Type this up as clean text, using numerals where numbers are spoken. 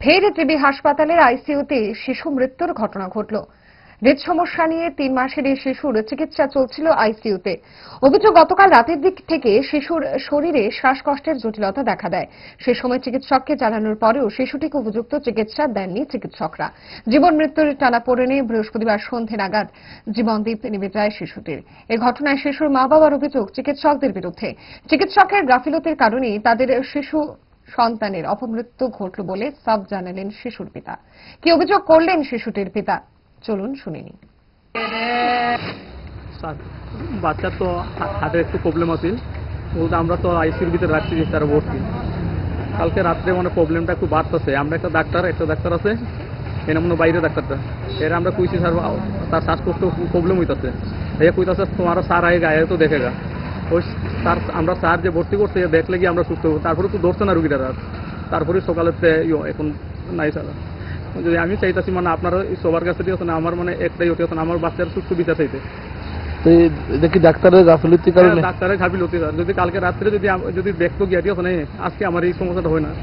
ফের টিবি হাসপাতালের আইসিইউতে শিশু মৃত্যুর ঘটনা ঘটল। হৃদ সমস্যা নিয়ে 3 মাসের এই শিশুর চিকিৎসা চলছিল আইসিইউতে। অভিযোগ, গতকাল রাতের দিক থেকে শিশুর শরীরে শ্বাসকষ্টের জটিলতা দেখা দেয়। সে সময় চিকিৎসককে জানানোর পরেও শিশুটিকে উপযুক্ত চিকিৎসা দেননি চিকিৎসকরা। জীবন মৃত্যুর টানাপোড়েনে বৃহস্পতিবার সন্ধে নাগাদ জীবনদীপ নিভে যায় শিশুটির। এ ঘটনায় শিশুর মা বাবার অভিযোগ চিকিৎসকদের বিরুদ্ধে। চিকিৎসকের গাফিলতির কারণেই তাদের শিশু সন্তানের অপমৃত্যু ঘটল বলে সাব জানালেন শিশুর পিতা। কি অভিযোগ করলেন শিশুটির পিতা, চলুন শুনে নিন। বাচ্চার তো হার্টের একটু প্রবলেম আছে, বলতে আমরা তো আইসিইউর ভিতরে রাখছি যে তারা ভর্তি। কালকে রাত্রে মানে প্রবলেমটা একটু বাড়তেছে। আমরা একটা ডাক্তার আছে, এর মনে বাইরে ডাক্তারটা এর আমরা কইছি স্যার তার শ্বাসকষ্ট প্রবলেম হইতেছে। এই কইতাছে তোমার স্যার আগে গায়ে তো দেখেগা। ওই স্যার আমরা স্যার যে ভর্তি করছে দেখলে কি আমরা সুস্থ হবো, তারপরে তো ধরছে না রুগীরা। তারপরে সকালে এখন নাই স্যার। যদি আমি চাইতেছি মানে আপনারা সবার কাছে দিয়ে না, আমার মানে একটাই ওটি হতো আমার বাচ্চার সুস্থ বিচার চাইতে। তো দেখি ডাক্তারের গাফিলতির কারণে ডাক্তারের গাফিলতি। যদি কালকে রাত্রে যদি দেখতো গিয়ে আজকে আমার এই সমস্যাটা হয় না।